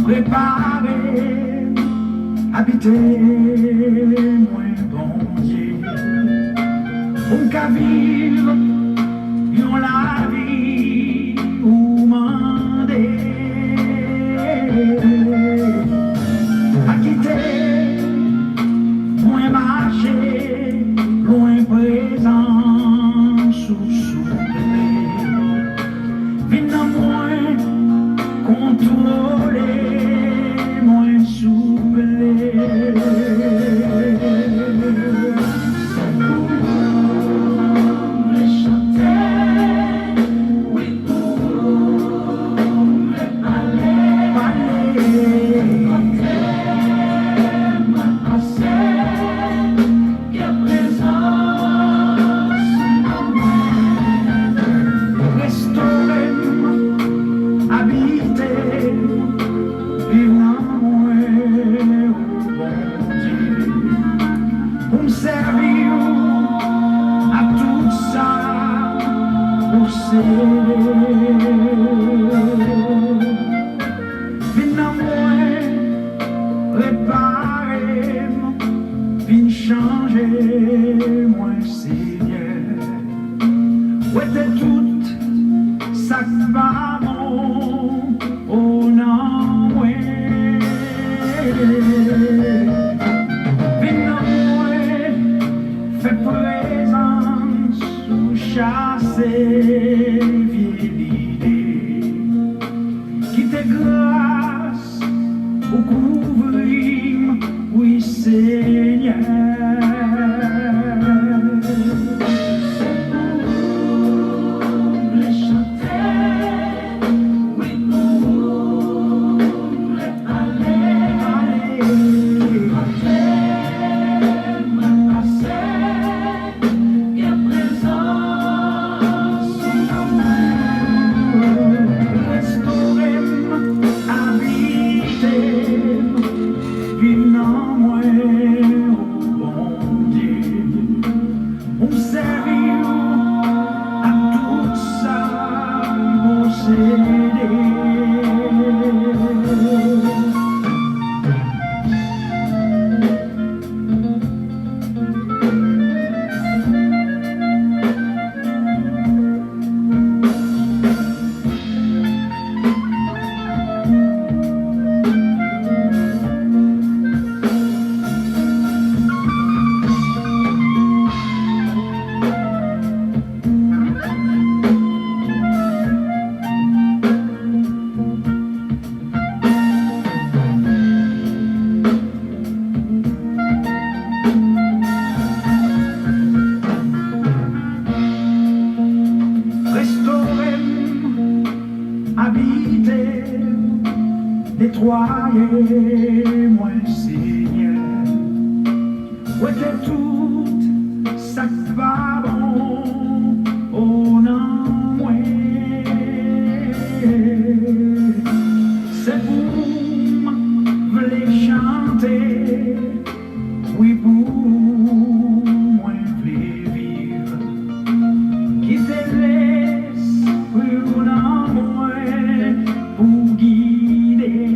préparer, habiter, moins bon Dieu, pour qu'à vivre, yon la vie, ou mander, à quitter, moins marcher, loin présent, sous-souffler, vin moins contrôler, moins soupler. Pour me servir à tout ça, pour venir moi réparer, venir changer moi Seigneur. Ouais t'es toute ça va mon oh non ouais. Fais présence ou chasser vieille idée qui te grâce ou couvrir, oui Seigneur. Habiter, nettoyer, moi Seigneur. Ouais t'es toute, ça va bon, oh non, ouais. C'est pour m'v'ler chanter, oui pour moi m'v'ler vivre, qui te laisse pour l'amour. Pour guider,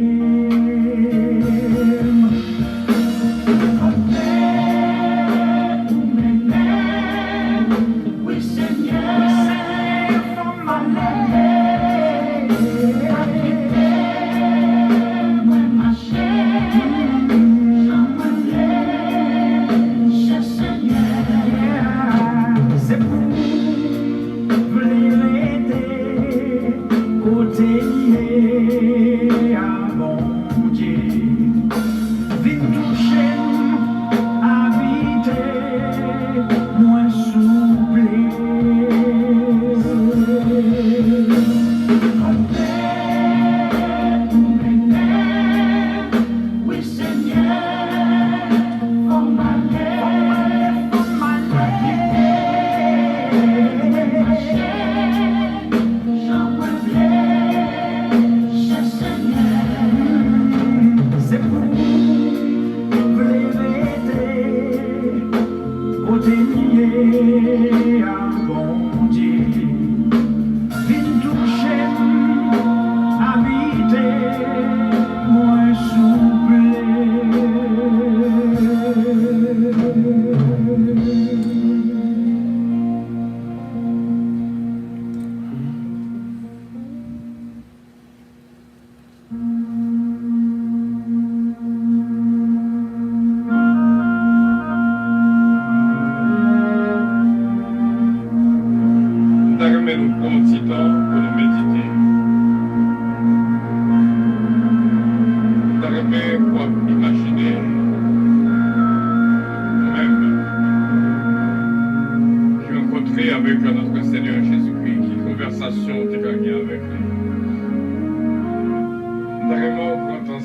pour m'aimer,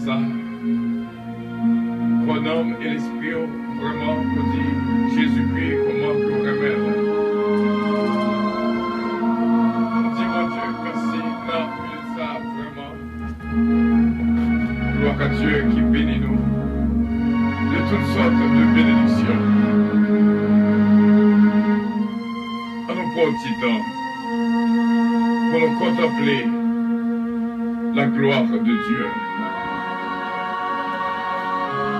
ça. Qu'on nomme et l'esprit vraiment qu'on dit Jésus-Christ comment qu'on révèle. On dit mon Dieu, merci, non, mais ça vraiment. Gloire à Dieu qui bénit nous de toutes sortes de bénédictions. On nous prend un petit temps pour nous contempler la gloire de Dieu.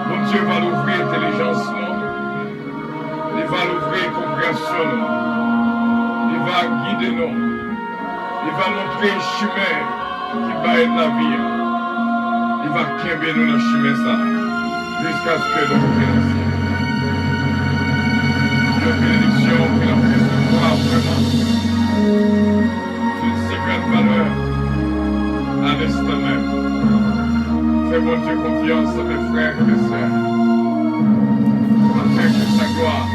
Mon Dieu va l'ouvrir intelligence, non? Il va l'ouvrir compréhension, non? Il va guider nous. Il va montrer un chemin qui va être la vie. Il va québer nous dans le chemin ça, jusqu'à ce que nous reviennions. Une bénédiction que l'on puisse voir vraiment d'une si grande valeur à l'instant même. Fais mon Dieu confiance à mes frères et mes sœurs, afin que sa gloire,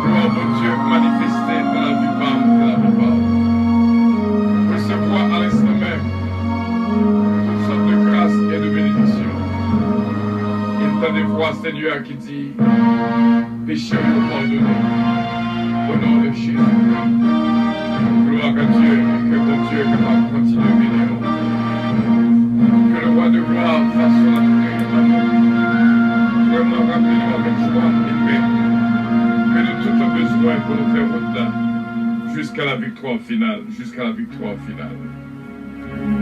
mon Dieu, manifestée dans la vie parle de la vie parle, recevoir à l'instant même toutes sortes de grâces et de bénédictions. Il t'a des fois, Seigneur, qui dit péché ou pardonné au nom de Jésus. Gloire à Dieu, que mon Dieu est capable de continuer à bénir. Que le roi de gloire fasse son entrée dans nous. Vraiment remplis-nous avec joie et paix. Que de tout nos besoins pour nous faire au-delà. Jusqu'à la victoire finale. Jusqu'à la victoire finale.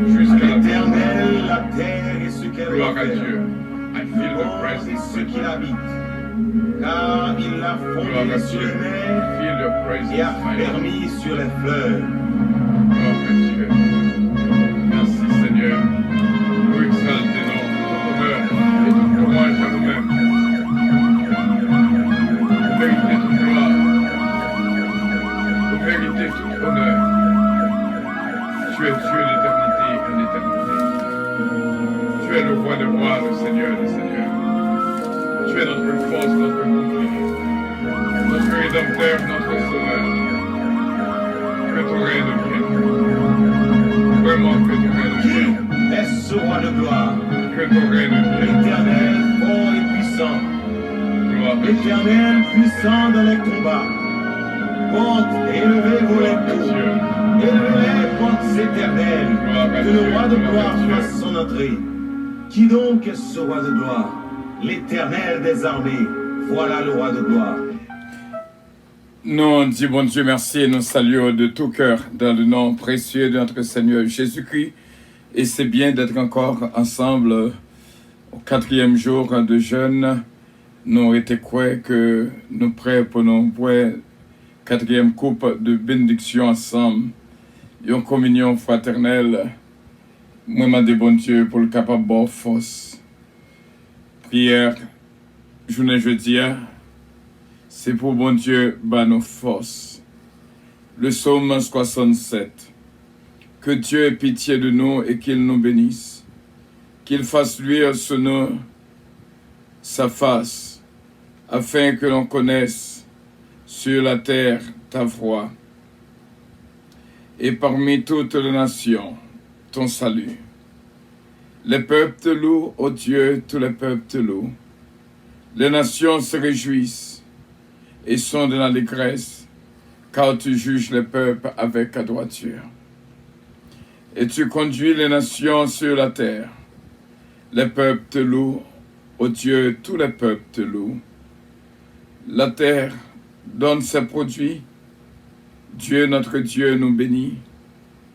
Jusqu'à la victoire finale. La terre et ce qu'elle Gloire à Dieu. I feel the presence. Ce qui l'habite. Car il l'a Gloire à fondé sur Dieu. les I mers feel your presence. et a permis sur les fleuves. Gloire à Dieu. Merci Seigneur. Nous exaltons ton honneur et toute louange à nous-mêmes. Vous méritez toute gloire. Vous méritez tout honneur. Tu es Dieu d'éternité en éternité. Tu es le roi de rois, le Seigneur des seigneurs. Tu es notre force, notre bouclier, notre rédempteur, notre sauveur. Que ton règne vienne. Vraiment que ton règne Qui vienne. est ce roi de gloire? Que ton règne vienne. L'Éternel fort et puissant. Gloire à Dieu. L'Éternel puissant dans les combats. Porte et élevez vos lecteurs. Élevez les portes éternelles. Que le roi de gloire fasse son entrée. Qui donc est ce roi de gloire? L'Éternel des armées. Voilà le roi de gloire. Nous on dit bon Dieu merci et nous saluons de tout cœur dans le nom précieux de notre Seigneur Jésus-Christ. Et c'est bien d'être encore ensemble au 4e jour de jeûne. Nous avons été quoi que nous prêts pour nous boire 4e coupe de bénédiction ensemble. Une communion fraternelle. Moi, je demande bon Dieu pour le capable de force. Prière, journée jeudi, c'est pour bon Dieu, bah nos forces. Le psaume 67. Que Dieu ait pitié de nous et qu'il nous bénisse. Qu'il fasse luire sur nous sa face, afin que l'on connaisse sur la terre ta voix. Et parmi toutes les nations, ton salut. Les peuples te louent, ô Dieu, tous les peuples te louent. Les nations se réjouissent et sont dans l'allégresse, car tu juges les peuples avec ta droiture. Et tu conduis les nations sur la terre. Les peuples te louent, ô Dieu, tous les peuples te louent. La terre donne ses produits. Dieu, notre Dieu, nous bénit.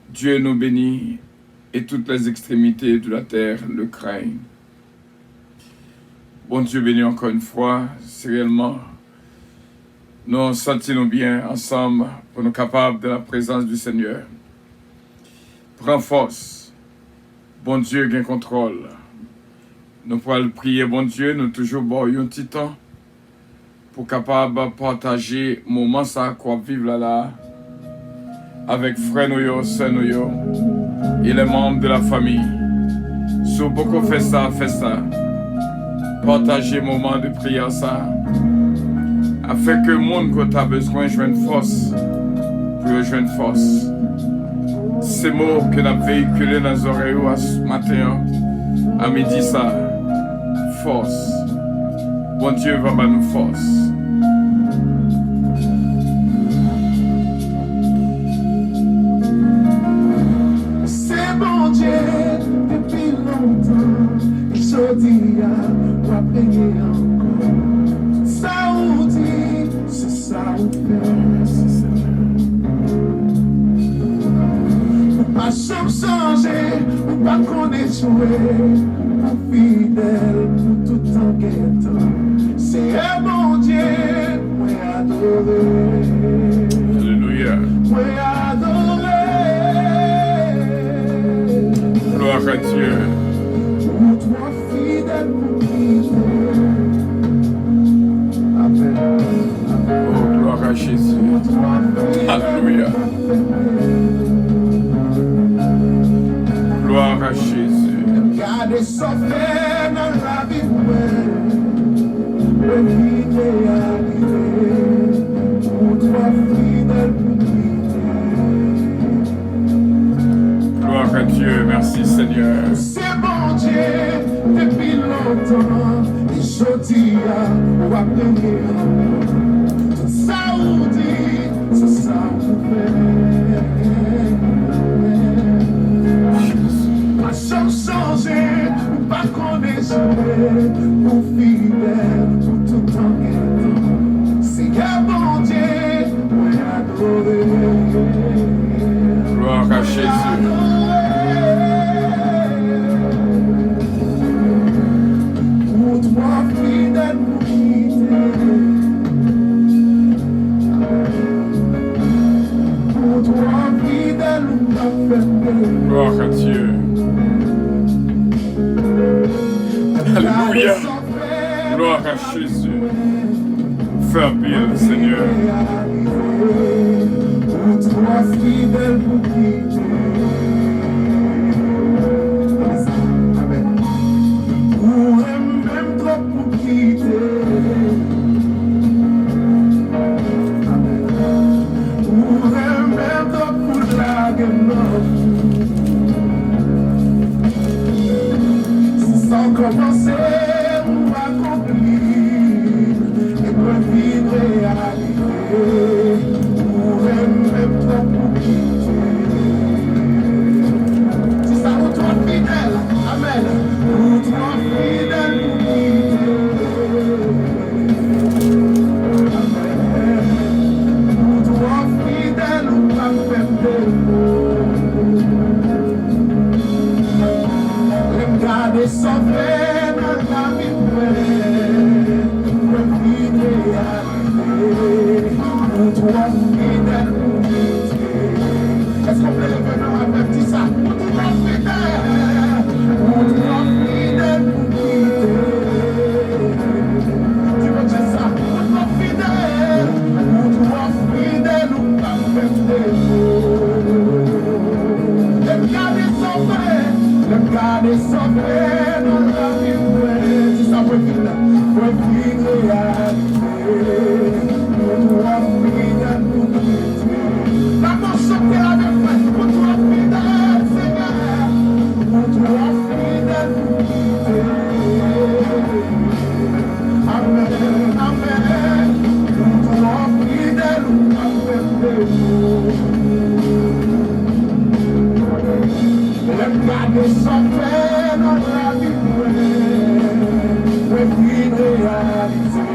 Dieu nous bénit et toutes les extrémités de la terre le craignent. Bon Dieu béni encore une fois, sériellement, nous sentons bien ensemble pour nous capables de la présence du Seigneur. Prends force, bon Dieu gain contrôle. Nous pouvons prier, bon Dieu, nous toujours bon un petit temps pour capable partager moment ça quoi vivre là avec frères nous, sœurs nous et les membres de la famille. Si beaucoup fait ça, partagez moment de prière ça, afin que le monde qui a besoin joigne force, pour joindre force. Ces mots que nous avons véhiculés dans les oreilles ce matin, À midi ça, force. Bon Dieu va pas nous force. C'est bon Dieu depuis longtemps. Il se dit à moi payer encore. Ça ou dit, c'est ça ou fait. Pas jamais changer, ou pas connaître jouer, pour fidèle, pour tout en guettant. C'est un bon Dieu, moi adoré. Alléluia. Moi adoré. Gloire à Dieu. Pour toi fidèle, pour quitter. Amen. Oh, gloire à Jésus. Pour toi fidèle, Alléluia. Gloire à Jésus. Garder son fait dans la vie, le vide arrivé, pour toi fidèle pour quitter. Gloire à Dieu. Merci Seigneur. C'est bon Dieu depuis longtemps, et je dis à va payer. Tout ça vous dit, c'est ça vous fait. Pas jamais changer, ou pas connaître, pour fidèle, pour tout en guettant. C'est un bon Dieu, moi adoré. Gloire à Jésus. Pour toi fidèle, pour quitter. Pour toi fidèle, ou pas fermer. Gloire à Dieu. Alléluia. Gloire à Jésus. Fais appel, Seigneur. Pour toi fidèle pour quitter. Amen. Pour même trop pour quitter. Amen. Pour même trop pour la gueule. Sans commencer ou accomplir, et me vivre et arriver, pour même trop pour quitter. C'est ça, pour toi fidèle, amen, pour toi fidèle pour quitter. Amen, pour toi fidèle ou pas faire des mots. Garder son fait dans la vie, me vivre et arriver, pour toi fidèle pour quitter. Est-ce qu'on peut lever nos mains avec dit ça? Pour toi fidèle pour quitter. Tu veux dire ça? Pour toi fidèle ou pas faire des mots. Garder son fait. Garder son fait dans la vie, c'est ça pour vivre et arriver, pour toi fidèle pour quitter. La chanter avec moi, pour toi fidèle, Seigneur, pour toi fidèle pour quitter. Amen, amen, pour toi fidèle ou pas faire des mots. Garder son fait dans la vie, vivre et réaliser.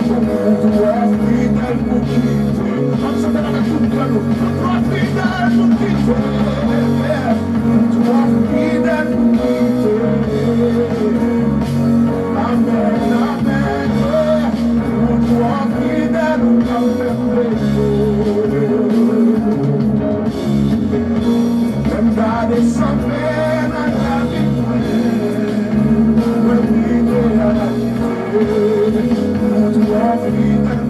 Pour toi fidèle pour quitter. On se met avec tout le monde. Pour toi fidèle pour quitter. Pour toi fidèle pour quitter. Amen, amen. Pour toi fidèle ou pas faire garder son fait dans la vie, me vivre et arriver, pour toi fidèle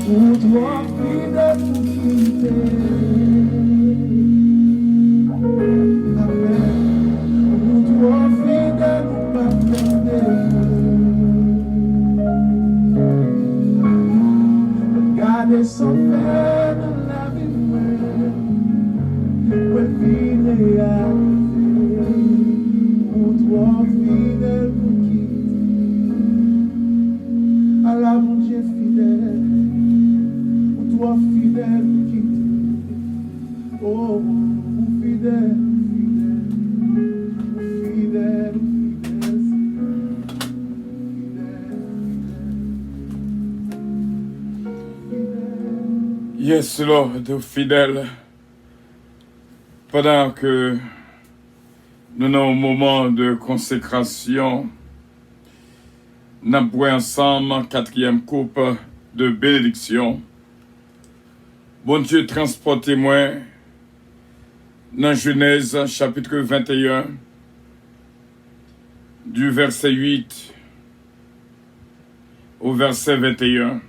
pour toi fidèle pour quitter. Amen. Pour toi fidèle ou pas garder son fait dans la vie, ouais fin réalisé. Ou toi fidèle pour quitter. À la mon Dieu fidèle. Ou toi fidèle pour quitter. Oh, fidèle, fidèle, fidèle, fidèle. Yes, Lord, fidèle. Pendant que nous sommes au moment de consécration, nous avons ensemble quatrième coupe de bénédiction. Bon Dieu, transportez-moi dans Genèse chapitre 21, du verset 8 au verset 21.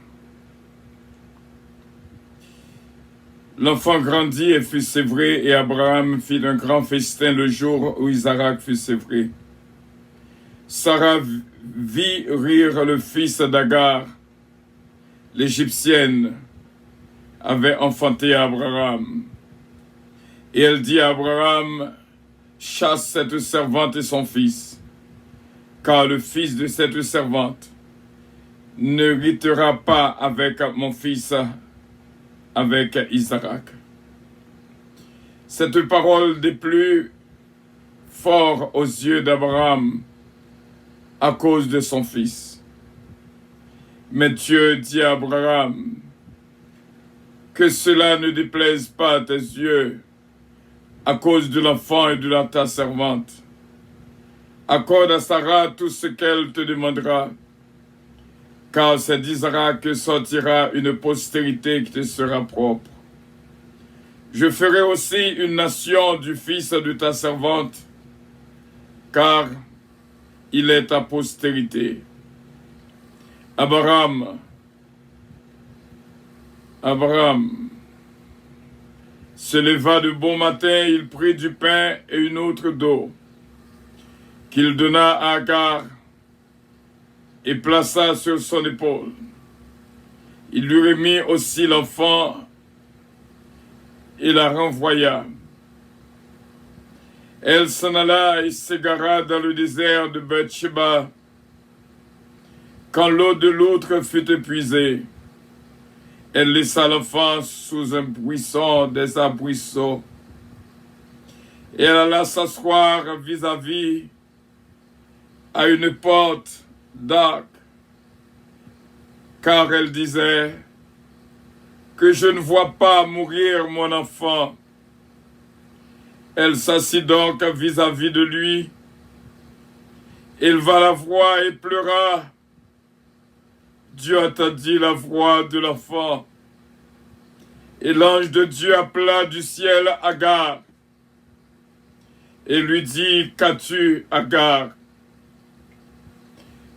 L'enfant grandit et fut sévré, et Abraham fit un grand festin le jour où Isaac fut sévré. Sarah vit rire le fils d'Agar, l'Égyptienne, avait enfanté Abraham. Et elle dit à Abraham, chasse cette servante et son fils, car le fils de cette servante n'héritera pas avec mon fils, avec Isaac. Cette parole déplut fort aux yeux d'Abraham à cause de son fils. Mais Dieu dit à Abraham, que cela ne déplaise pas à tes yeux à cause de l'enfant et de ta servante. Accorde à Sarah tout ce qu'elle te demandera, car c'est d'Isaac que sortira une postérité qui te sera propre. Je ferai aussi une nation du fils de ta servante, car il est ta postérité. Abraham se leva de bon matin, il prit du pain et une autre d'eau, qu'il donna à Agar, et plaça sur son épaule. Il lui remit aussi l'enfant et la renvoya. Elle s'en alla et s'égara dans le désert de Beth-Sheba. Quand l'eau de l'outre fut épuisée, elle laissa l'enfant sous un buisson des arbrisseaux. Et elle alla s'asseoir vis-à-vis à une porte d'arc, car elle disait que je ne vois pas mourir mon enfant. Elle s'assit donc vis-à-vis de lui. Il va la voir et pleura. Dieu entendit la voix de l'enfant. Et l'ange de Dieu appela du ciel Agar et lui dit, qu'as-tu, Agar?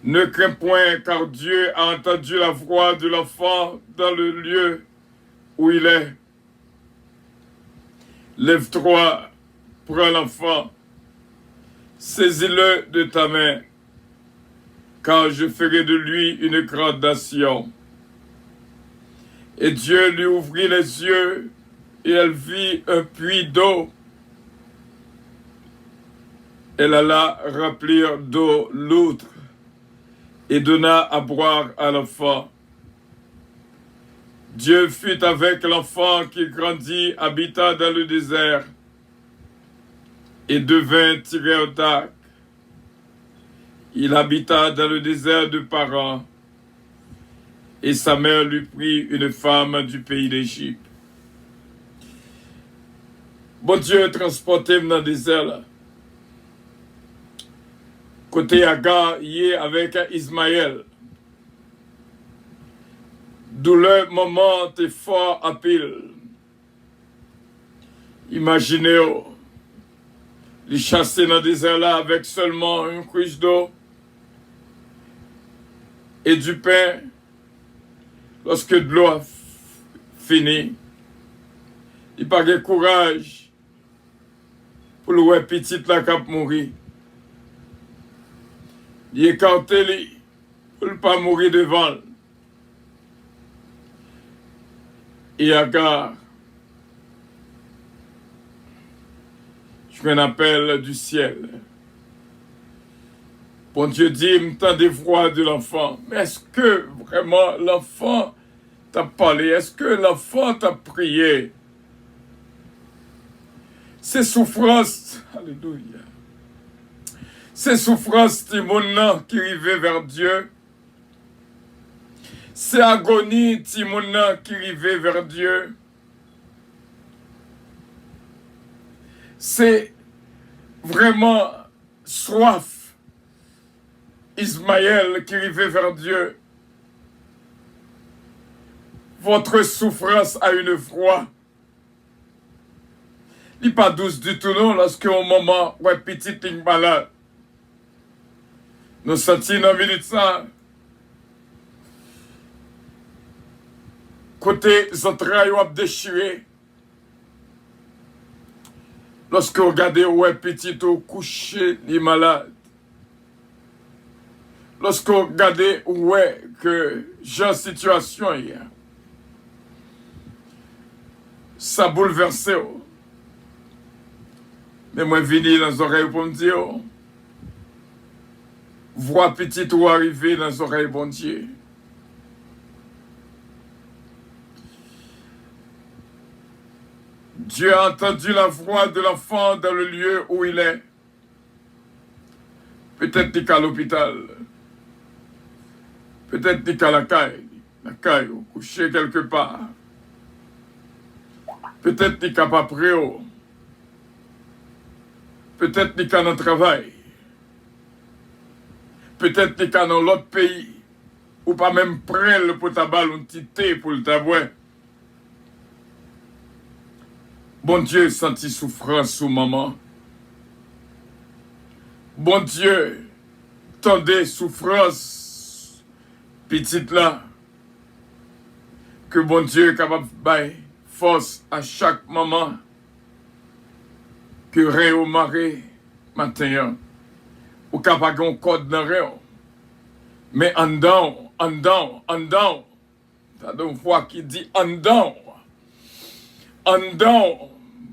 Ne crains point, car Dieu a entendu la voix de l'enfant dans le lieu où il est. Lève-toi, prends l'enfant, saisis-le de ta main, car je ferai de lui une grande nation. Et Dieu lui ouvrit les yeux, et elle vit un puits d'eau. Elle alla remplir d'eau l'outre, et donna à boire à l'enfant. Dieu fut avec l'enfant qui grandit, habita dans le désert, et devint Tiréodak. Il habita dans le désert de Paran, et sa mère lui prit une femme du pays d'Égypte. Bon Dieu, transporté-moi dans le désert là. Côté Agar, y est avec Ismaël. Douleur, moment et fort à pile. Imaginez, les chasser dans le désert là avec seulement une couche d'eau et du pain. Lorsque de l'eau a fini, il n'a pas de courage pour le petite la cap mourir. Il écarté pour ne pas mourir devant. Et Agar Je fais un appel du ciel. Bon Dieu dit, m'entend des voix de l'enfant. Mais est-ce que vraiment l'enfant t'a parlé? Est-ce que l'enfant t'a prié? Ces souffrances, alléluia. Ces souffrances, Timouna, qui arrivaient vers Dieu. Ces agonies, Timouna, qui arrivaient vers Dieu. C'est vraiment soif. Ismaël qui arrivait vers Dieu. Votre souffrance a une voix. Il n'est pas douce du tout, non, lorsque au moment où un petit est malade. Nous sentons dans minute ça. Côté les entrailles ont déchiré. Lorsque vous regardez où un petit au couché, il est malade. Lorsque vous regardez où est que j'ai une situation hier, ça bouleverse. Mais moi, je viens dans les oreilles pour me dire, voix petite ou arriver dans les oreilles, bon Dieu. Dieu a entendu la voix de l'enfant dans le lieu où il est. Peut-être qu'il est à l'hôpital. Peut-être qu'il est à la caille, couché quelque part. Peut-être qu'il est pas prêt. Peut-être qu'il est dans le travail. Peut-être qu'il est dans l'autre pays. Ou pas même prêt pour ta balle, un petit thé pour le tabouet. Bon Dieu, senti souffrance au maman. Bon Dieu, tendez souffrance, petite là. Que bon Dieu est capable de bailler force à chaque maman. Que rien au marais, matin, ou capable de code dans rien. Mais en dedans. T'as une voix qui dit en dedans,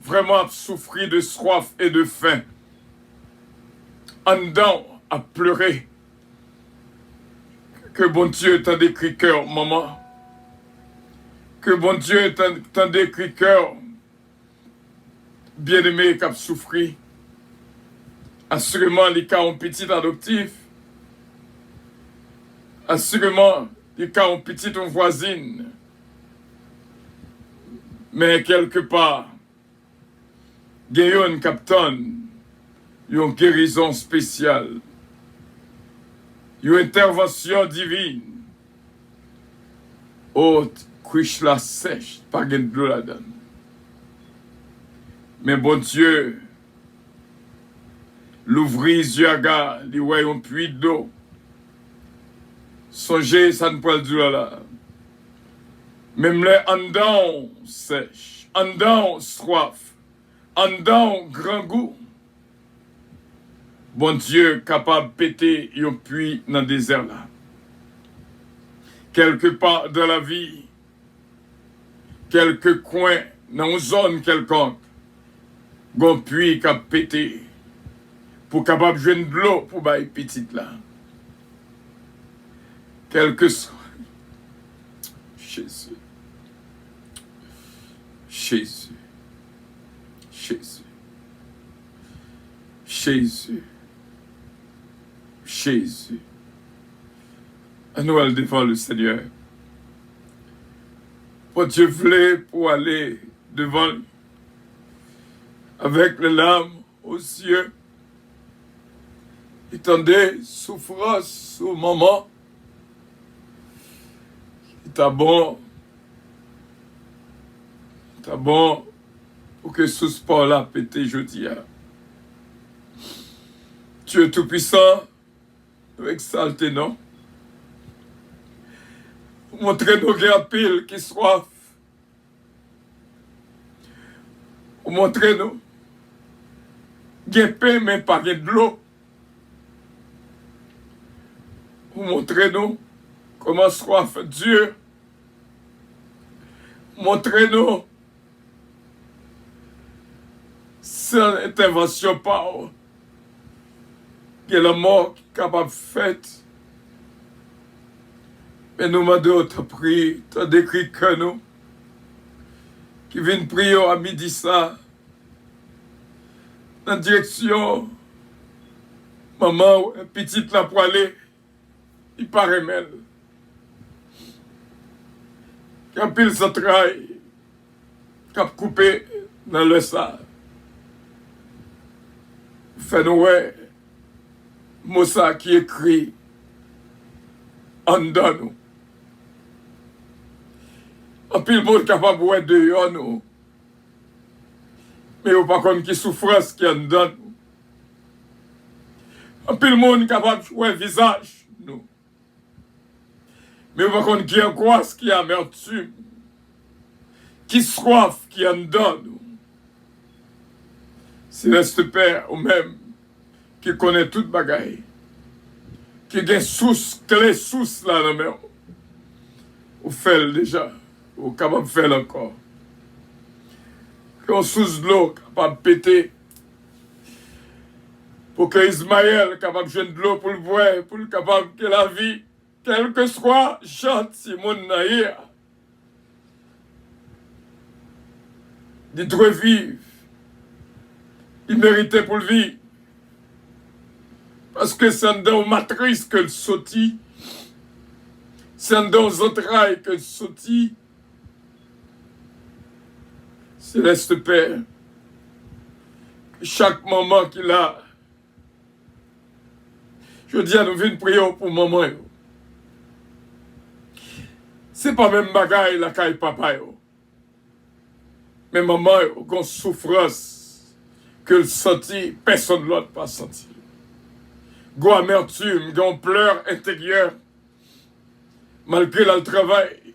vraiment souffrir de soif et de faim. En dedans, à pleurer. Que bon Dieu t'en décrit cœur, maman. Que bon Dieu t'en décrit cœur, bien-aimé qui a souffert. Assurément, les cas ont petit adoptif. Assurément, les cas ont petit voisine. Mais quelque part, Gayon Captain, une guérison spéciale, une intervention divine. Oh, couche la sèche, pas de l'eau là-dedans. Mais bon Dieu, l'ouvrir les yeux à gars, les voyons un puits d'eau. Songez, ça ne peut pas dire là. Même les en dedans sèche, en dedans soif, en dedans grand goût. Bon Dieu capable de péter un puits dans le désert là. Quelque part dans la vie, quelques coins, dans une zone quelconque, un puits qui a pété pour capable de jouer de l'eau pour bailler petite là. Quelque soit. Jésus. Jésus. Jésus. Jésus. Jésus. À nous aller devant le Seigneur. Pour Dieu voulait pour aller devant lui. Avec les larmes aux yeux. Il tendait souffrance au moment. T'as bon pour que ce sport-là pété jeudi. Dieu Tout-Puissant, nous exalté, non? Montrez-nous qu'il y a pile qui soif. Montrez-nous qu'il y a pain, mais pas de l'eau. Montrez-nous comment soif Dieu. Montrez-nous C'est une intervention par que la mort est capable de faire. Mais nous demandons, tu as pris, tu as décrit que nous, qui viennent prier à midi ça, dans la direction, maman, petite la poêlée, il paraît mêle. Quand pile se travaille, quand coupé dans le sang. Fait nous, Moussa qui écrit en dedans nous. En pile monde capable de voir nous. Mais au pas comme qui souffrance qui en dedans nous. En pile monde capable de voir visage nous. Mais au pas comme qui angoisse, qui amertume, qui soif qui en dedans nous. Céleste Père, ou même, qui connaît toute bagaille, qui a source, clé source là dans la ou fait déjà, ou capable de faire encore. Qu'on source de l'eau capable de péter, pour que Ismaël capable de jouer de l'eau pour le boire, pour le capable que la vie, quel que soit, gentil, mon naïr, il doit vivre. Il méritait pour le vivre. Parce que c'est dans la matrice que le sautit. C'est dans les entrailles que le sautit. Céleste Père, chaque moment qu'il a, je dis à nous venir prier pour maman. C'est pas même bagaille la caille papa. Mais maman, qu'on souffrance. Que le senti, personne l'autre pas senti. Gon amertume, gon pleurs intérieur, malgré le travail,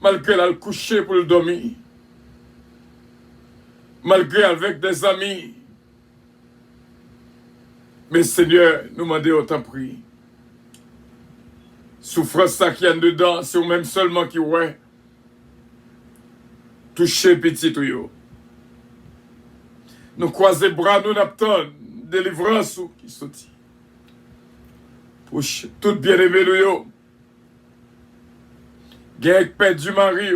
malgré le coucher pour le dormir, malgré avec des amis. Mais Seigneur, nous demandons autant pris. Souffrance ça qui y a dedans, c'est ou même seulement qui ouais. Toucher petit ou yo. Nous croisons bras, nous n'abtons, délivrance qui sortit. Pour tout bien-aimé, nous, Gèk perdu mari,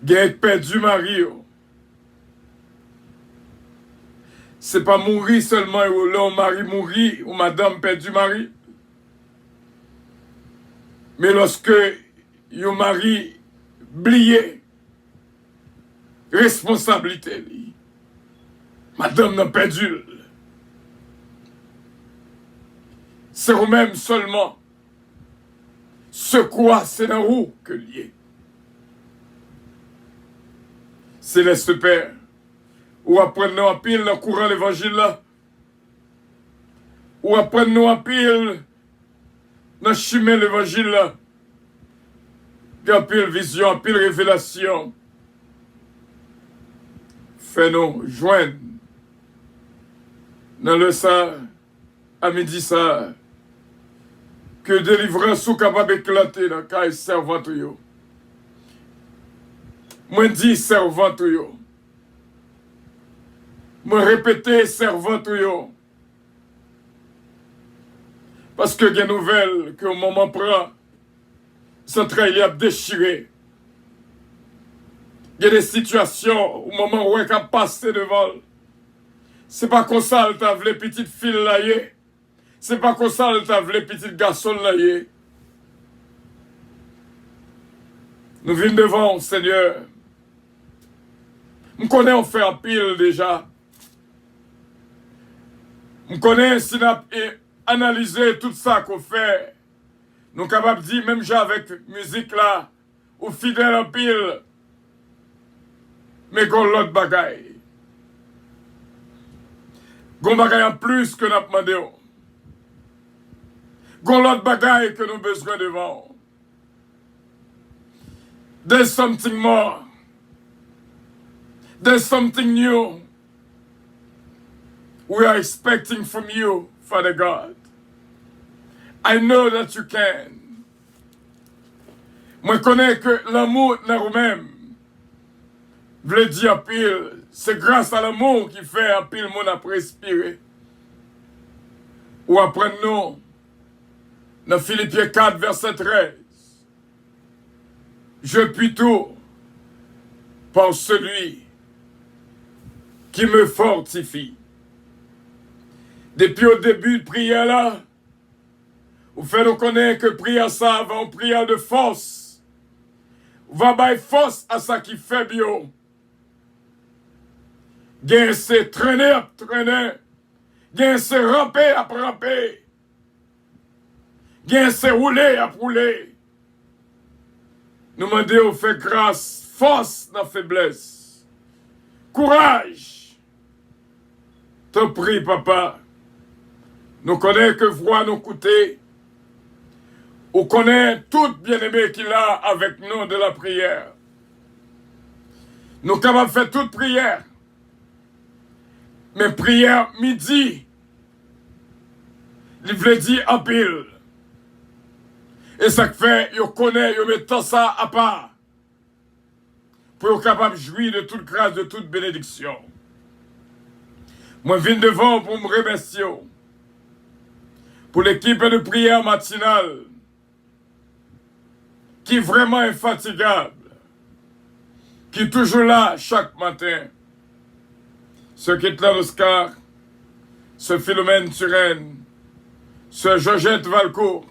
Gèk perdu mari, C'est pas mourir seulement, là, mari mourir, ou madame perdu mari. Mais lorsque, yon mari, blié, responsabilité. Madame n'a perdu. C'est vous-même seulement. Ce quoi, c'est dans où que lié. Céleste Père, ou apprendre en pile le courant l'évangile là, ou apprendre en pile dans chemin l'évangile là, en pile vision, en pile révélation. Fais-nous joindre dans le ça, à midi ça, que délivrance soit capable d'éclater dans le cas servant tout yo. Moi dis servant tout yo. Moi répéter servant tout yo. Parce que il y a une nouvelle que au moment prend, ça travail a déchiré. Il y a des situations au moment où on a passé devant. C'est pas comme ça que tu as les petites filles là. C'est pas comme ça que tu as les petits garçons là. Nous venons devant, Seigneur. Je connais on fait un pile déjà. Je connais si on a analysé tout ça qu'on fait. Nous sommes capables de dire, même j'ai avec musique là, ou fidèle en pile. Mais qu'on l'autre bagaille. Qu'on bagaille en plus que nous avons demandé. Qu'on l'autre bagaille que nous avons besoin devant. There's something more. There's something new. We are expecting from you, Father God. I know that you can. Moi, je connais que l'amour dans vous-même, veut dire pile, c'est grâce à l'amour qui fait un pile monde à respirer. Ou après nous, dans Philippiens 4, verset 13, je puis tout par celui qui me fortifie. Depuis au début de prière là, vous faites nous connaître que prière ça va en prière de force. Va bailler force à ça qui fait bio. Gain c'est traîner, gain c'est ramper à ramper. Gain c'est rouler à rouler. Nous demandons fait grâce, force dans la faiblesse. Courage. Te prie, papa. Nous connaissons que voix nous coûter. On connaît tout bien-aimé qu'il a avec nous de la prière. Nous sommes capables de faire toute prière. Mais prière midi, il veut dire en pile. Et ça fait, vous connaissez, vous mettez ça à part. Pour être capable de jouir de toute grâce, de toute bénédiction. Moi, je viens devant pour me remercier. Pour l'équipe de prière matinale, qui est vraiment infatigable, qui est toujours là chaque matin. Ce qui est là, Oscar, ce Philomène Turenne, ce Georgette Valcourt.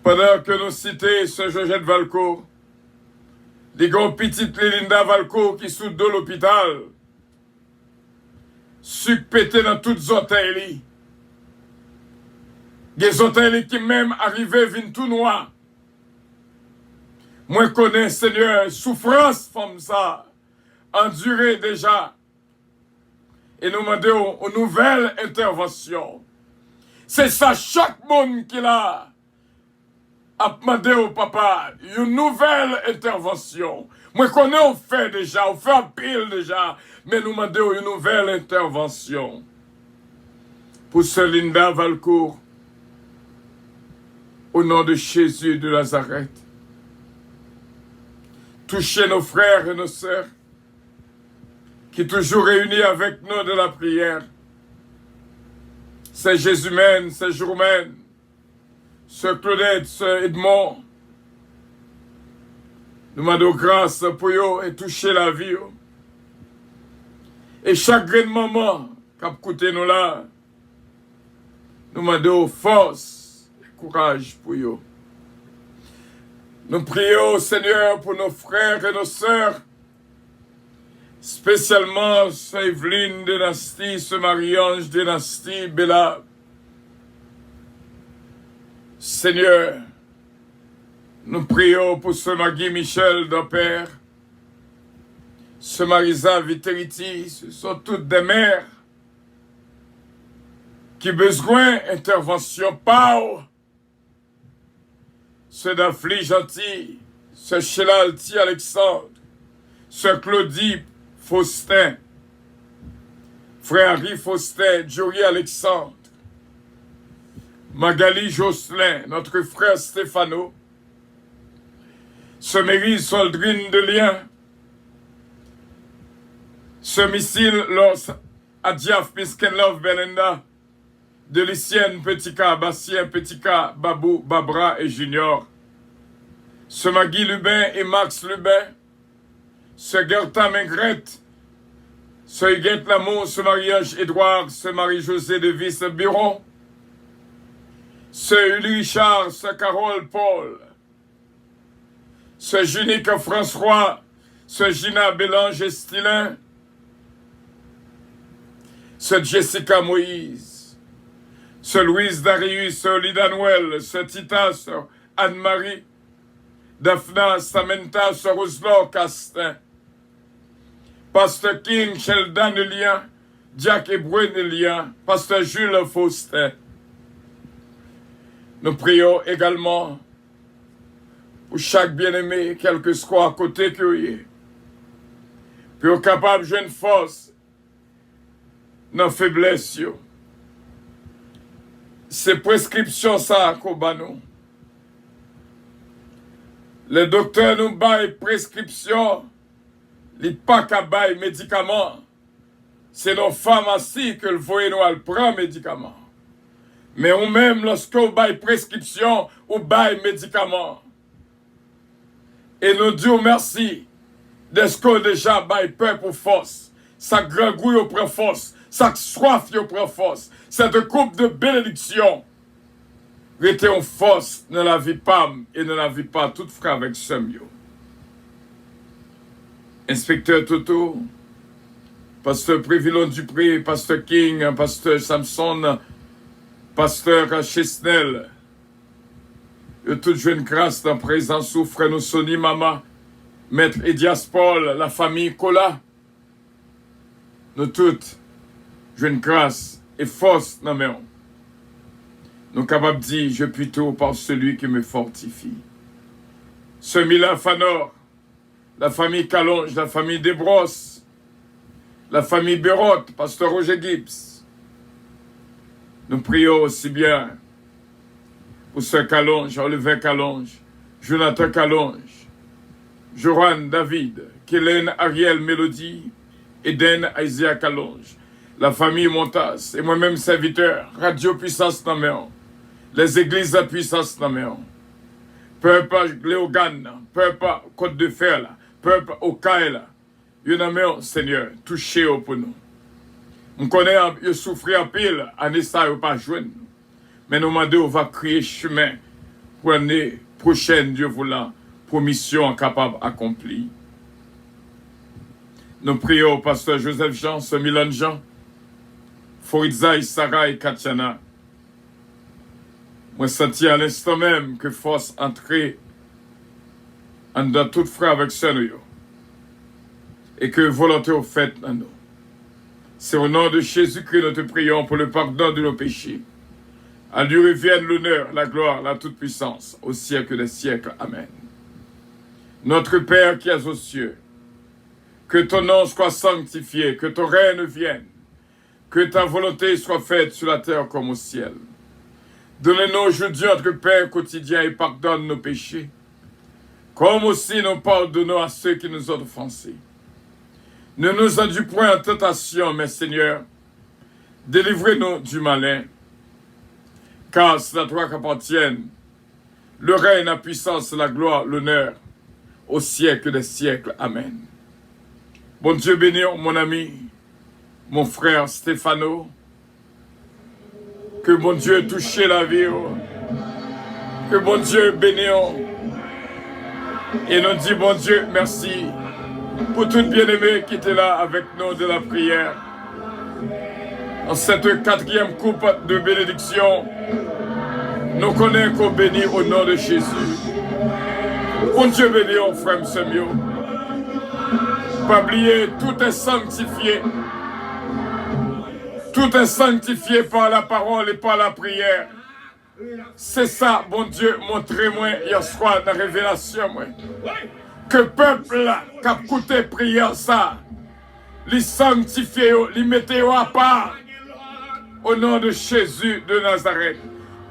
Pendant que nous citons ce Georgette Valcourt, les grands petites Linda Valcourt qui sont de l'hôpital, sucre pété dans toutes les hôtels. Des hôtels qui même arrivaient viennent tout noir. Moi, je connais, Seigneur, souffrance comme ça, endurée déjà. Et nous demandons une nouvelle intervention. C'est ça, chaque monde qui l'a demandé au papa, une nouvelle intervention. Moi, je connais, on fait déjà, on fait un pile déjà, mais nous demandons une nouvelle intervention. Pour ce Linda Valcourt, au nom de Jésus de Nazareth. Touchez nos frères et nos sœurs qui toujours réunis avec nous de la prière. C'est Jésus-Mène, c'est Jourmène, ce Claudette, ce Edmond. Nous demandons grâce pour eux et toucher la vie. Et chaque grain de maman qui a coûté nous là, nous demandons force et courage pour eux. Nous prions, Seigneur, pour nos frères et nos sœurs, spécialement ce Evelyne Dynastie, ce Marie-Ange Dynastie, Bella. Seigneur, nous prions pour ce Maggie Michel d'Opère, ce Marisa Viteriti, ce sont toutes des mères qui ont besoin d'intervention par ce Dafli Gentil, ce Shelalti Alexandre, ce Claudie Faustin, frère Harry Faustin, Jory Alexandre, Magali Jocelyn, notre frère Stéphano, ce Mairie Soldrine de Lien, ce missile Los Adiaf Miskenlov Belinda, de Lycienne Petit K, Bastien Petit K, Babou, Babra et Junior, ce Magui Lubin et Max Lubin, ce Gerta Mengrette, ce Huguette Lamour, ce Marie-Ange Édouard, ce Marie-Josée de Vice Buron, ce Uli Richard, ce Carole Paul, ce Junique François, ce Gina Bélange Estilin, ce Jessica Moïse, ce Louise Darius, ce Lida Noël, ce Tita, ce Anne-Marie, Daphna, Samantha, ce Roselot Castin, Pasteur King, Sheldon Elien, Jack Eboué Elien, Pasteur Jules Faustin. Nous prions également pour chaque bien-aimé, quel que soit à côté qu'il y ait, pour capable de jouer une force dans la faiblesse. C'est prescription ça qu'on bat nous. Le docteur nous bat prescription les pas qu'à bail médicaments. C'est nos pharmacies que le voyez nous à prendre médicaments. Mais ou même lorsque vous bail prescription ou bail médicaments. Et nous disons merci de ce qu'on déjà bail peur pour force. Ça grangouille au prend force. Ça soif au prend force. Cette coupe de bénédiction. Restez en force dans la vie PAM et dans la vie pas toute frère avec Semio. Inspecteur Toto, Pasteur Prévilon Dupré, Pasteur King, Pasteur Samson, Pasteur Chesnel, et toute jeune grâce dans présence sous frère nous Sony Mama, Maître Edias Paul, la famille Kola, nous toutes, jeune grâce et force dans mes mains. Nous capables de dire, je puis tout par celui qui me fortifie. Ce Milan Fanor, la famille Calonge, la famille Desbrosses, la famille Bérotte, Pasteur Roger Gibbs. Nous prions aussi bien pour Sœur Calonge, Olivier Calonge, Jonathan Calonge, Joran David, Kélène Ariel Mélodie, Eden Isaiah Calonge, la famille Montas et moi-même serviteur, Radio Puissance Naméon, les églises de puissance Naméon, peuple Léogane, peuple Côte de Fer, peuple Okaïla, Naméon, Seigneur, touchez pour nous. On connaît, il souffre en pile, année ça, il pas joindre. Mais nous demandons, on va créer chemin pour l'année prochaine, Dieu voulant, pour mission capable accomplie. Nous prions au pasteur Joseph Jean, ce Milan Jean, Foritza, Sarah et Katiana. Moi, senti à l'instant même que force entrer en dans toute frère avec Seigneur et que volonté au fait en nous. C'est au nom de Jésus-Christ que nous te prions pour le pardon de nos péchés. À lui revienne l'honneur, la gloire, la toute-puissance, au siècle des siècles. Amen. Notre Père qui es aux cieux, que ton nom soit sanctifié, que ton règne vienne, que ta volonté soit faite sur la terre comme au ciel. Donne-nous aujourd'hui notre pain quotidien et pardonne nos péchés, comme aussi nous pardonnons à ceux qui nous ont offensés. Ne nous induis point en tentation, mais Seigneur, délivrez-nous du malin, car c'est à toi qu'appartiennent le règne, la puissance, la gloire, l'honneur, au siècle des siècles. Amen. Bon Dieu béni, mon ami, mon frère Stéphano, que bon Dieu touche la vie, que bon Dieu bénisse, et nous dit bon Dieu merci pour tout bien-aimé qui était là avec nous de la prière. En cette 4e coupe de bénédiction, nous connaissons qu'on bénit au nom de Jésus. Bon Dieu béni, on frère Semio. Pas oublier, tout est sanctifié. Tout est sanctifié par la parole et par la prière. C'est ça, bon Dieu, montrez-moi hier soir dans la révélation. Moi. Que peuple là, qui a écouté prière ça, les sanctifier, les mettez à part. Au nom de Jésus de Nazareth.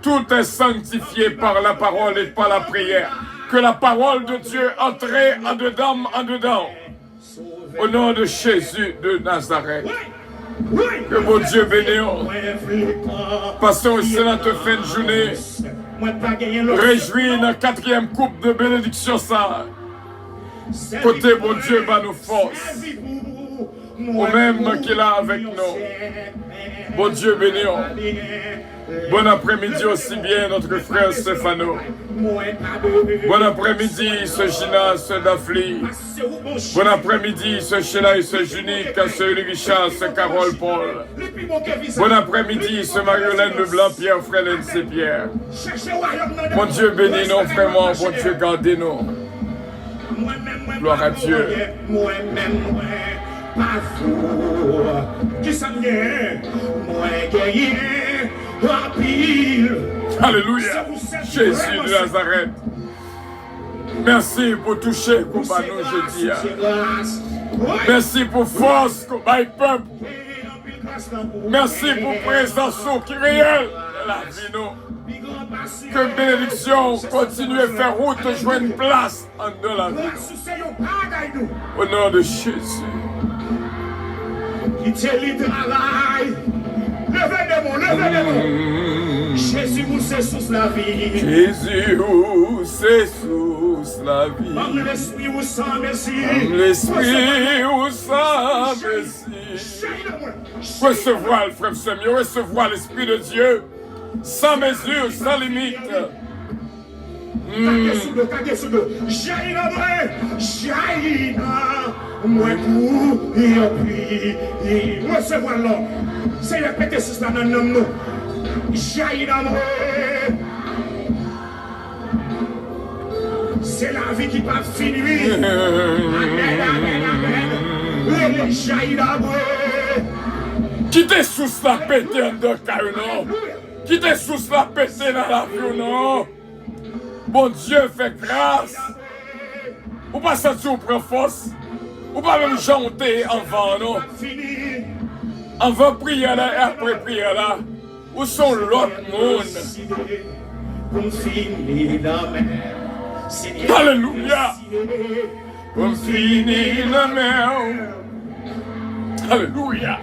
Tout est sanctifié par la parole et par la prière. Que la parole de Dieu entre en dedans. Au nom de Jésus de Nazareth. Que bon Dieu bénisse. Passons aussi notre fin de journée. Réjouis la 4e coupe de bénédiction ça. Côté bon Dieu, va nous force. Au même qu'il a avec nous. Bon Dieu béni. Bon après-midi aussi bien notre frère Stéphano. Bon après-midi ce Gina, ce Dafli. Bon après-midi ce Sheila et ce Junique, ce Uli Richard, ce Carole Paul. Bon après-midi ce Mariolène Leblanc, Pierre Frélène, c'est Pierre. Bon Dieu bénis nous vraiment, bon Dieu gardez-nous. Gloire à Dieu. Alléluia. Jésus de Nazareth. Merci pour toucher combat nous jeudi. Merci pour force combat le peuple. Merci pour présence qui est réelle. La vie nous. Que bénédiction continue à faire route, jouer une place en de la vie. Au nom de Jésus. Qui tient le travail. Levez-les-moi. Jésus, vous c'est sous la vie. Jésus, c'est sous la vie. Comme l'esprit vous sans merci. Comme l'esprit vous sans merci. Recevoir le frère Samuel, recevoir l'Esprit de Dieu, sans mesure, sans limite. Moi pour et puis recevoir l'homme. C'est répéter cela dans le nom. Jaillit dans moi. C'est la vie qui va finir. Amen, amen, amen. Jaillit dans moi. Quittez sous la pété en deux cas, non? Quittez sous la pété dans la vie, non? Bon Dieu fait grâce. Ou pas sentir ou prend force. Ou pas même chanter en vent, non? Avant prière là et après prière là. Où sont l'autre monde? Alléluia. Pour finir la mer. Alléluia.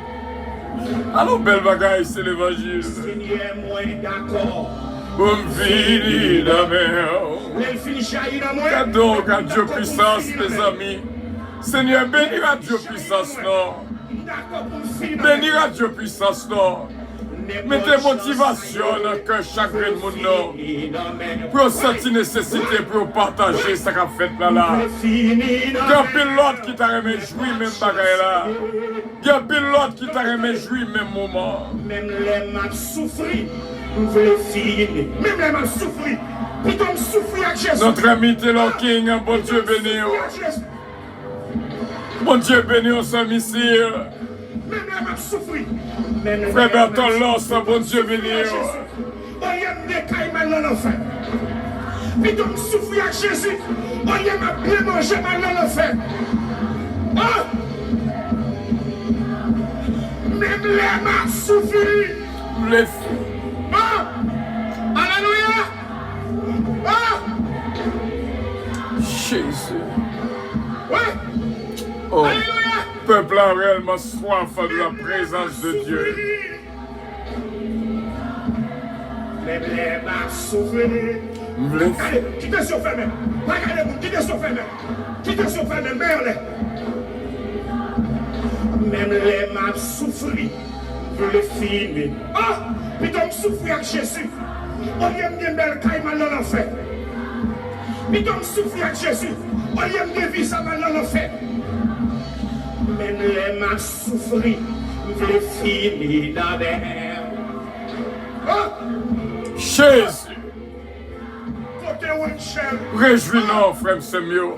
Alors belle bagaille, c'est l'évangile. Pour finir la mer. Cadeau à Dieu puissance, les amis. Seigneur, bénira Dieu puissance, non. Bénira Dieu puissance, non. Mettez motivation dans le cœur chacun de mon nom. Pour sentir nécessité pour partager ce qu'a fait là. Il y a un pilote qui t'a remis jouir même bagaille là. Il y a un pilote qui t'a remis jouir même moment. Même les m'a souffri, vous voulez finir. Même les m'a souffri. Putain, souffrir avec Jésus. Notre ami Taylor King, bon Dieu béni. Bon Dieu béni, on s'en missile. Même les m'a souffri. Frère Berton Lance, bon Dieu béni. On y a des cailles mal dans l'enfer. Putain, souffrir avec Jésus. On y a bien mangé mal dans l'enfer. Même les m'a souffri. Les Alléluia. Jésus. Ouais. Oh. Alléluia. Peuple a réellement soif de la présence de Dieu. Même les m'a souffri. Qui te souffre même? Regardez-vous, qui te souffre même? Qui te souffre même? Même les m'a souffri. Je le filme. Putain, souffrir avec Jésus. On y aime bien belle caille mal dans l'enfer. Putain, souffrir avec Jésus. On y aime bien vivre ça mal dans l'enfer. Même les m'a souffri. Je le filme dans l'air. Jésus. Côté Winchell. Réjouis-nous, frère Samuel.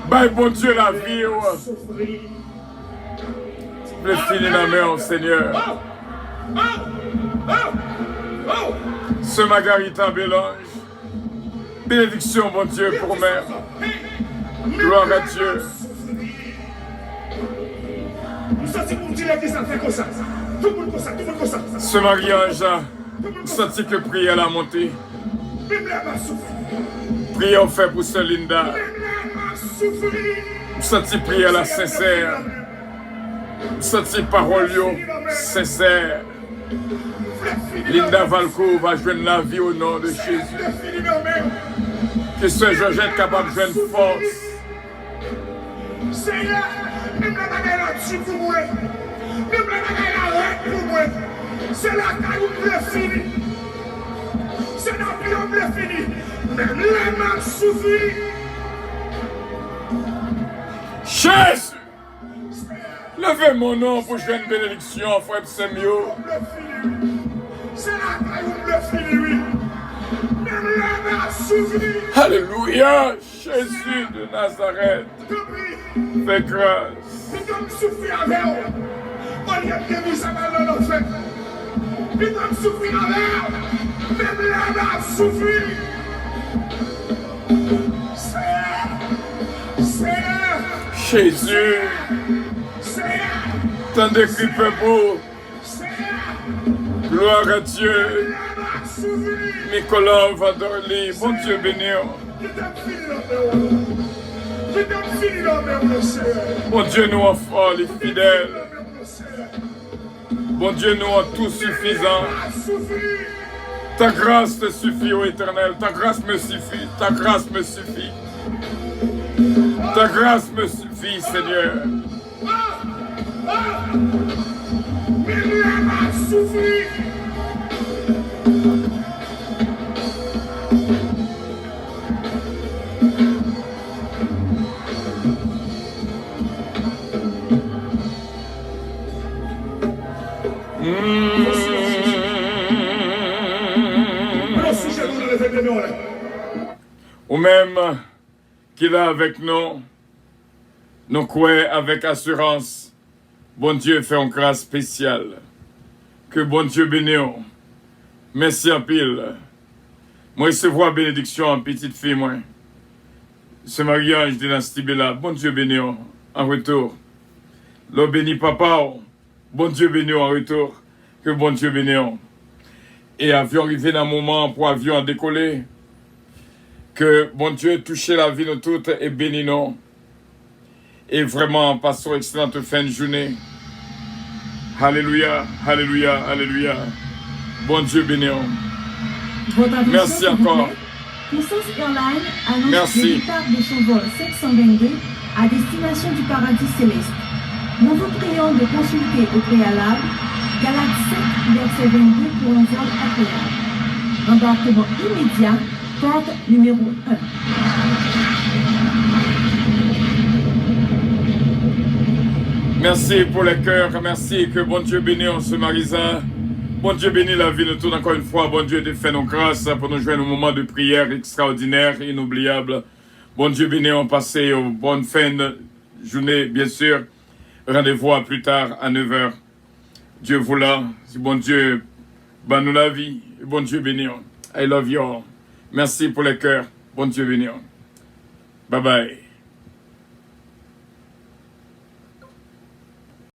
Bye, bon Dieu, la vie. Le finir la main, Seigneur. Ce Margarita Bélange. Bénédiction, bon Dieu, pour mère. Gloire à Dieu. Ce mariage, vous sentez que prière la montée. Prière fait pour ce Linda. Vous sentez prière la sincère. Vous sentez parole sincère. Linda Valco va joindre la vie au nom de Jésus. Que ce Georgette capable de joindre force. Seigneur, même la bagarre là-dessus pour moi. Même la bagarre là pour moi. C'est la caille où le fini. C'est la vie où le fini. Même les mains souffrent. Jésus! Levez mon nom pour jouer une bénédiction, frère Samuel. C'est la caille où le fini, oui. Même les mains souffrent. Alléluia! Jésus de Nazareth. Fais grâce. Putain, souffrir avec eux. On y a bien mis ça dans l'enfer. Putain, souffrir avec eux. Même les mains souffrent. Seigneur. Jésus. Tant de cris beau. Gloire à Dieu. Nicolas Vadorli, bon Dieu béni. Bon Dieu, nous offrons les fidèles. Bon Dieu, nous en tout suffisant. Ta grâce te suffit, ô Éternel. Ta grâce me suffit. Ta grâce me suffit. Ta grâce me suffit, Seigneur. Ou même qu'il est avec nous, nous croyons avec assurance, bon Dieu fait une grâce spéciale. Que bon Dieu bénisse. Merci en pile. Moi, je vois bénédiction en petite fille, moi. Ce mariage de la là, bon Dieu bénisse en retour. Le béni papa, bon Dieu bénisse en retour. Que bon Dieu bénisse. Et avion arrivé dans un moment pour avion à décoller. Que bon Dieu touche la vie de toutes et bénisse nous. Et vraiment, passons excellente fin de journée. Alléluia, alléluia, alléluia. Bon Dieu béni. Merci encore. Puissance Airlines annonce Merci. le départ de son vol 722 à destination du paradis céleste. Nous vous prions de consulter au préalable Galates 7, verset 22 pour un vol agréable. Embarquement immédiat, porte numéro 1. Merci pour les cœurs, merci que bon Dieu bénisse ce marisa. Bon Dieu bénit la vie de tout encore une fois. Bon Dieu te fait nos grâces pour nous joindre au moment de prière extraordinaire, inoubliable. Bon Dieu bénit, on passe aux bonnes fins de journée, bien sûr. Rendez-vous à plus tard à 9h. Dieu vous là. Bon Dieu, ben nous la vie. Bon Dieu bénit. I love you all. Merci pour les cœurs. Bon Dieu bénit. Bye bye.